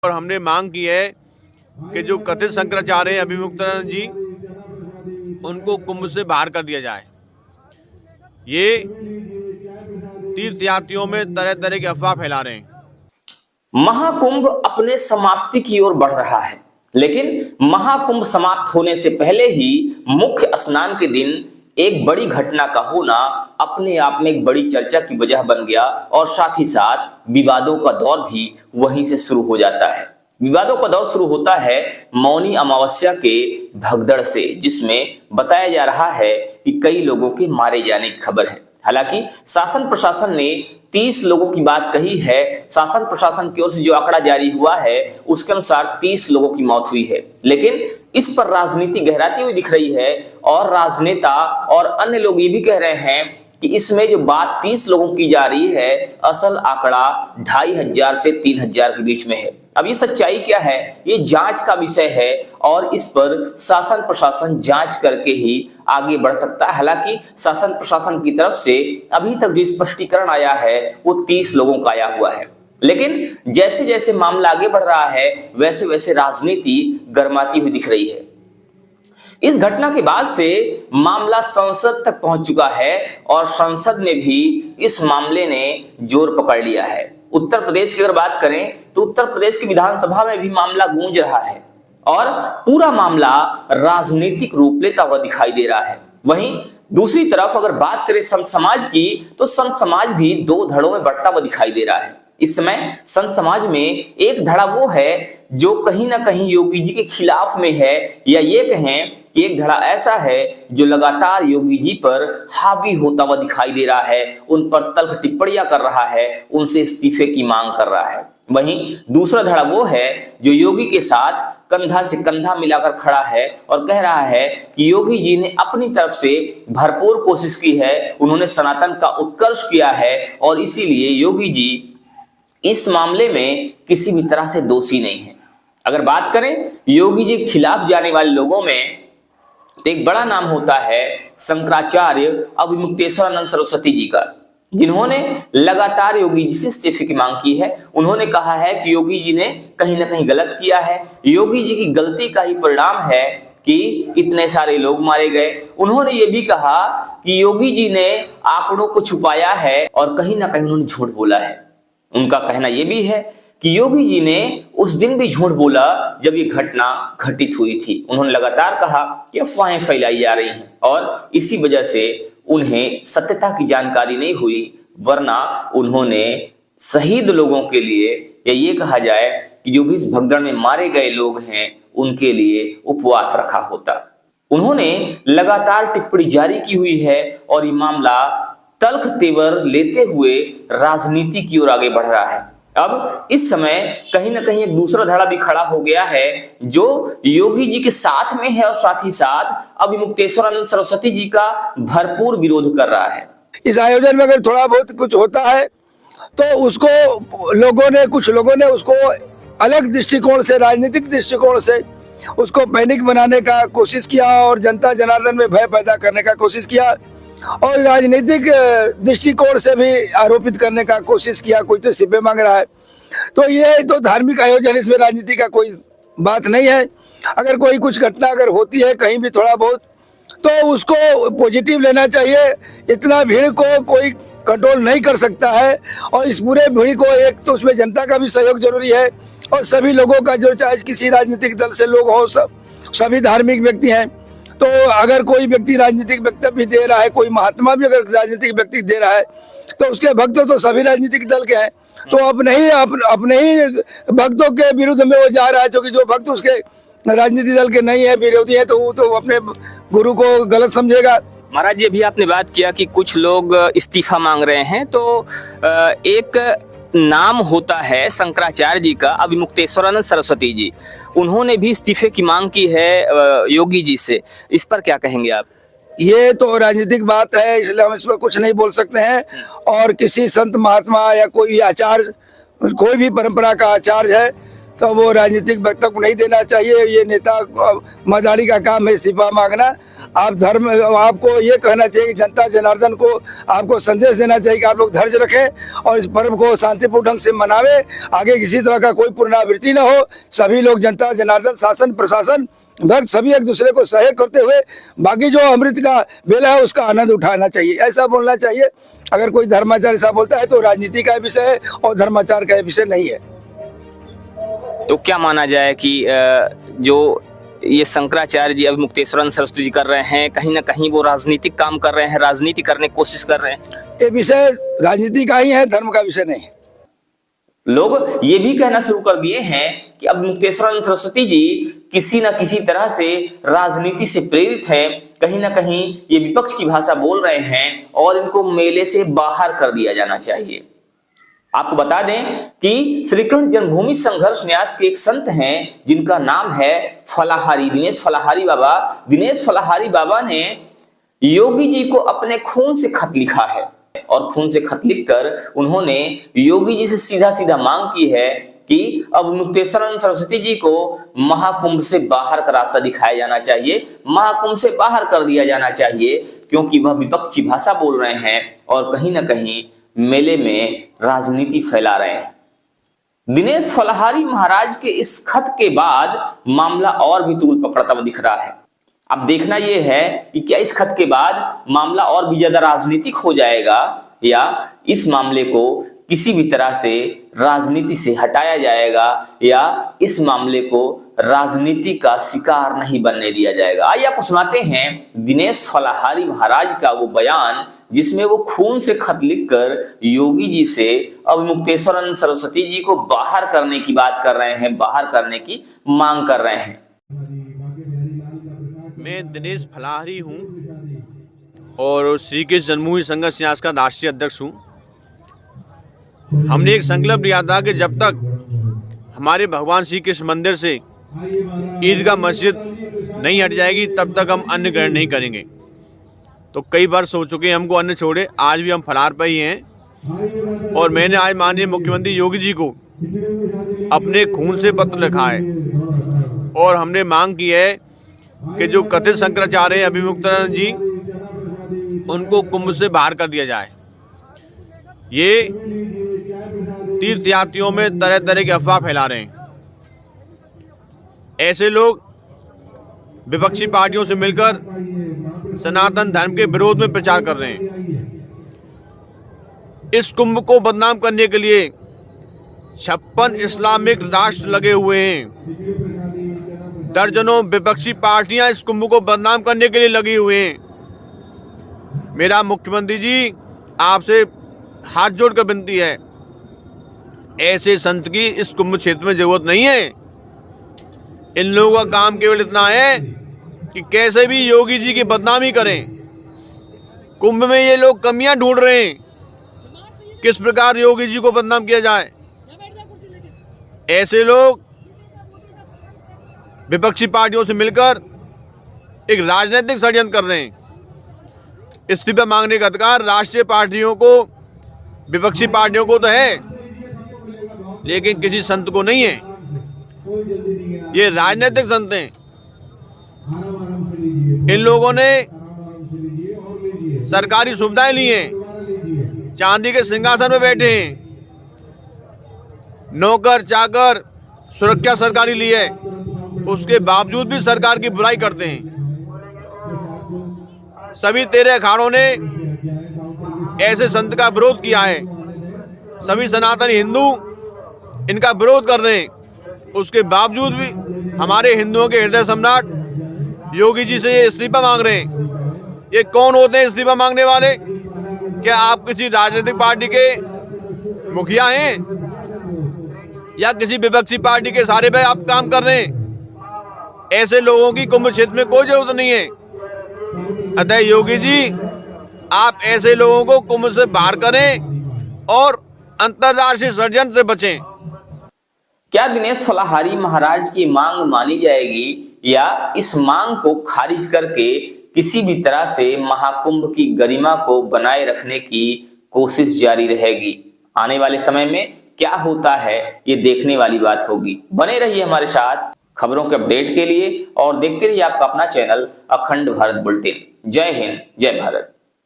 और हमने मांग की है कि जो कथित शंकराचार्य हैं अभिमुक्तानंद जी, उनको कुंभ से बाहर कर दिया जाए। ये तीर्थयात्रियों में तरह तरह की अफवाह फैला रहे हैं। महाकुंभ अपने समाप्ति की ओर बढ़ रहा है, लेकिन महाकुंभ समाप्त होने से पहले ही मुख्य स्नान के दिन एक बड़ी घटना का होना अपने आप में एक बड़ी चर्चा की वजह बन गया और साथ ही साथ विवादों का दौर भी वहीं से शुरू हो जाता है। विवादों का दौर शुरू होता है मौनी अमावस्या के भगदड़ से, जिसमें बताया जा रहा है कि कई लोगों के मारे जाने की खबर है। हालांकि शासन प्रशासन ने 30 लोगों की बात कही है। शासन प्रशासन की ओर से जो आंकड़ा जारी हुआ है उसके अनुसार 30 लोगों की मौत हुई है, लेकिन इस पर राजनीति गहराती हुई दिख रही है और राजनेता और अन्य लोग ये भी कह रहे हैं कि इसमें जो बात 30 लोगों की जा रही है, असल आंकड़ा 2500 से 3000 के बीच में है। अब ये सच्चाई क्या है, ये जांच का विषय है और इस पर शासन प्रशासन जांच करके ही आगे बढ़ सकता है। हालांकि शासन प्रशासन की तरफ से अभी तक जो स्पष्टीकरण आया है वो 30 लोगों का आया हुआ है, लेकिन जैसे जैसे मामला आगे बढ़ रहा है वैसे वैसे राजनीति गर्माती हुई दिख रही है। इस घटना के बाद से मामला संसद तक पहुंच चुका है और संसद ने भी इस मामले ने जोर पकड़ लिया है। उत्तर प्रदेश की अगर बात करें तो उत्तर प्रदेश की विधानसभा में भी मामला गूंज रहा है और पूरा मामला राजनीतिक रूप लेता हुआ दिखाई दे रहा है। वहीं दूसरी तरफ अगर बात करें संत समाज की, तो संत समाज भी दो धड़ों में बंटा हुआ दिखाई दे रहा है। इस समय संत समाज में एक धड़ा वो है जो कहीं ना कहीं योगी जी के खिलाफ में है, या ये कहें कि एक धड़ा ऐसा है जो लगातार योगी जी पर हावी होता हुआ दिखाई दे रहा है, उन पर तल्ख टिप्पणियां कर रहा है, उनसे इस्तीफे की मांग कर रहा है। वहीं दूसरा धड़ा वो है जो योगी के साथ कंधा से कंधा मिलाकर खड़ा है और कह रहा है कि योगी जी ने अपनी तरफ से भरपूर कोशिश की है, उन्होंने सनातन का उत्कर्ष किया है और इसीलिए योगी जी इस मामले में किसी भी तरह से दोषी नहीं है। अगर बात करें योगी जी के खिलाफ जाने वाले लोगों में, तो एक बड़ा नाम होता है शंकराचार्य अभिमुक्तेश्वरानंद सरस्वती जी का, जिन्होंने लगातार योगी जी से इस्तीफे की मांग की है। उन्होंने कहा है कि योगी जी ने कहीं ना कहीं गलत किया है, योगी जी की गलती का ही परिणाम है कि इतने सारे लोग मारे गए। उन्होंने ये भी कहा कि योगी जी ने आंकड़ों को छुपाया है और कहीं ना कहीं उन्होंने झूठ बोला है। उनका कहना यह भी है कि योगी जी ने उस दिन भी झूठ बोला जब ये घटना घटित हुई थी। उन्होंने लगातार कहा कि अफवाहें फैलाई जा रही हैं और इसी वजह से उन्हें सत्यता की जानकारी नहीं हुई, वरना उन्होंने शहीद लोगों के लिए, या ये कहा जाए कि जो भी इस भगदड़ में मारे गए लोग हैं, उनके लिए उपवास रखा होता। उन्होंने लगातार टिप्पणी जारी की हुई है और ये मामला तल्ख तेवर लेते हुए राजनीति की ओर आगे बढ़ रहा है। अब इस समय कहीं ना कहीं एक दूसरा धड़ा भी खड़ा हो गया है जो योगी जी के साथ में है और साथ ही साथ अभिमुक्तेश्वरानंद सरस्वती जी का भरपूर विरोध कर रहा है। इस आयोजन में अगर थोड़ा बहुत कुछ होता है तो उसको कुछ लोगों ने उसको अलग दृष्टिकोण से, राजनीतिक दृष्टिकोण से उसको पैनिक बनाने का कोशिश किया और जनता जनार्दन में भय पैदा करने का कोशिश किया और राजनीतिक दृष्टिकोण से भी आरोपित करने का कोशिश किया। कोई तो सिपे मांग रहा है, तो ये तो धार्मिक आयोजन, इसमें राजनीति का कोई बात नहीं है। अगर कोई कुछ घटना अगर होती है कहीं भी थोड़ा बहुत, तो उसको पॉजिटिव लेना चाहिए। इतना भीड़ को कोई कंट्रोल नहीं कर सकता है और इस पूरे भीड़ को, एक तो उसमें जनता का भी सहयोग जरूरी है और सभी लोगों का, जो चाहे किसी राजनीतिक दल से लोग हो, सभी धार्मिक व्यक्ति हैं। तो अगर कोई व्यक्ति राजनीतिक वक्तव्य दे रहा है, कोई महात्मा भी अगर राजनीतिक व्यक्ति दे रहा है, तो उसके भक्त तो सभी राजनीतिक दल के हैं, तो अपने ही भक्तों के विरुद्ध में वो जा रहा है, क्योंकि जो भक्त उसके राजनीतिक दल के नहीं है, विरोधी है, तो वो तो अपने गुरु को गलत समझेगा। महाराज, ये भी आपने बात किया कि कुछ लोग इस्तीफा मांग रहे हैं, तो एक नाम होता है शंकराचार्य जी का, अभिमुक्तेश्वरानंद सरस्वती जी, उन्होंने भी इस्तीफे की मांग की है योगी जी से। इस पर क्या कहेंगे आप? ये तो राजनीतिक बात है, इसलिए हम इस पर कुछ नहीं बोल सकते हैं। और किसी संत महात्मा या कोई आचार्य, कोई भी परंपरा का आचार्य है, तो वो राजनीतिक वक्तव्य को नहीं देना चाहिए। ये नेता मदारी का काम है इस्तीफा मांगना। आप धर्म, आपको ये कहना चाहिए कि जनता जनार्दन को आपको संदेश देना चाहिए कि आप लोग धैर्य रखें और इस पर्व को शांतिपूर्ण ढंग से मनावे। आगे किसी तरह का कोई पुनरावृत्ति न हो। सभी लोग, जनता जनार्दन, शासन प्रशासन, भक्त, सभी एक दूसरे को सहयोग करते हुए बाकी जो अमृत का बेला है उसका आनंद उठाना चाहिए, ऐसा बोलना चाहिए। अगर कोई धर्माचार ऐसा बोलता है तो राजनीति का विषय है और धर्माचार का विषय नहीं है। तो क्या माना जाए कि जो ये शंकराचार्य जी अभिमुक्तेश्वरानंद सरस्वती जी कर रहे हैं, कहीं ना कहीं वो राजनीतिक काम कर रहे हैं, राजनीति करने की कोशिश कर रहे हैं? ये विषय राजनीति का ही है, धर्म का विषय नहीं है। लोग ये भी कहना शुरू कर दिए हैं कि अभिमुक्तेश्वरानंद सरस्वती जी किसी न किसी तरह से राजनीति से प्रेरित है, कहीं ना कहीं ये विपक्ष की भाषा बोल रहे हैं और इनको मेले से बाहर कर दिया जाना चाहिए। आपको बता दें कि श्री कृष्ण जन्मभूमि संघर्ष न्यास के एक संत हैं जिनका नाम है फलाहारी, दिनेश फलाहारी बाबा। दिनेश फलाहारी बाबा ने योगी जी को अपने खून से खत लिखा है और खून से खत लिखकर उन्होंने योगी जी से सीधा सीधा मांग की है कि अभिमुक्तेश्वरानंद सरस्वती जी को महाकुंभ से बाहर का रास्ता दिखाया जाना चाहिए, महाकुंभ से बाहर कर दिया जाना चाहिए, क्योंकि वह विपक्ष की भाषा बोल रहे हैं और कहीं ना कहीं मेले में राजनीति फैला रहे हैं। दिनेश फलाहारी महाराज के इस खत के बाद मामला और भी तूल पकड़ता हुआ दिख रहा है। अब देखना यह है कि क्या इस खत के बाद मामला और भी ज्यादा राजनीतिक हो जाएगा या इस मामले को किसी भी तरह से राजनीति से हटाया जाएगा या इस मामले को राजनीति का शिकार नहीं बनने दिया जाएगा। आइए आपको सुनाते हैं दिनेश फलाहारी महाराज का वो बयान जिसमें वो खून से खत लिखकर योगी जी से अभिमुक्तेश्वरानंद सरस्वती जी को बाहर करने की बात कर रहे हैं, बाहर करने की मांग कर रहे हैं। मैं दिनेश फलाहारी हूँ और श्री कृष्ण जन्मभूमि संघर्ष न्यास का राष्ट्रीय अध्यक्ष हूँ। हमने एक संकल्प लिया था कि जब तक हमारे भगवान श्री कृष्ण मंदिर से ईदगाह मस्जिद नहीं हट जाएगी तब तक हम अन्न ग्रहण नहीं करेंगे। तो कई बार सोच चुके हैं हमको अन्न छोड़े, आज भी हम फलाहार पर ही हैं। और मैंने आज माननीय मुख्यमंत्री योगी जी को अपने खून से पत्र लिखा है और हमने मांग की है कि जो कथित शंकराचार्य हैं अभिमुक्तानंद जी, उनको कुंभ से बाहर कर दिया जाए। ये तीर्थयात्रियों में तरह तरह की अफवाह फैला रहे हैं। ऐसे लोग विपक्षी पार्टियों से मिलकर सनातन धर्म के विरोध में प्रचार कर रहे हैं। इस कुंभ को बदनाम करने के लिए 56 इस्लामिक राष्ट्र लगे हुए हैं। दर्जनों विपक्षी पार्टियां इस कुंभ को बदनाम करने के लिए लगी हुई हैं। मेरा मुख्यमंत्री जी आपसे हाथ जोड़कर विनती है, ऐसे संत की इस कुंभ क्षेत्र में जरूरत नहीं है। इन लोगों का काम केवल इतना है कि कैसे भी योगी जी की बदनामी करें। कुंभ में ये लोग कमियां ढूंढ रहे हैं, किस प्रकार योगी जी को बदनाम किया जाए। ऐसे लोग विपक्षी पार्टियों से मिलकर एक राजनीतिक षड्यंत्र कर रहे हैं। इस्तीफा मांगने का अधिकार राष्ट्रीय पार्टियों को, विपक्षी पार्टियों को तो है, लेकिन किसी संत को नहीं है। ये राजनीतिक संत हैं। इन लोगों ने सरकारी सुविधाएं ली हैं, चांदी के सिंहासन में बैठे हैं, नौकर चाकर सुरक्षा सरकारी ली है, उसके बावजूद भी सरकार की बुराई करते हैं। सभी 13 अखाड़ों ने ऐसे संत का विरोध किया है। सभी सनातनी हिंदू इनका विरोध कर रहे हैं। उसके बावजूद भी हमारे हिंदुओं के हृदय सम्राट योगी जी से ये इस्तीफा मांग रहे हैं। ये कौन होते हैं इस्तीफा मांगने वाले? क्या आप किसी राजनीतिक पार्टी के मुखिया हैं या किसी विपक्षी पार्टी के सहारे पे आप काम कर रहे हैं? ऐसे लोगों की कुंभ क्षेत्र में कोई जरूरत नहीं है। अतः योगी जी आप ऐसे लोगों को कुंभ से बाहर करें और अंतरराष्ट्रीय षड्यंत्र से बचें। क्या दिनेश फलाहारी महाराज की मांग मानी जाएगी या इस मांग को खारिज करके किसी भी तरह से महाकुंभ की गरिमा को बनाए रखने की कोशिश जारी रहेगी? आने वाले समय में क्या होता है ये देखने वाली बात होगी। बने रहिए हमारे साथ। खबरों के अपडेट के लिए और देखते रहिए आपका अपना चैनल अखंड भारत बुलेटिन। जय हिंद, जय भारत।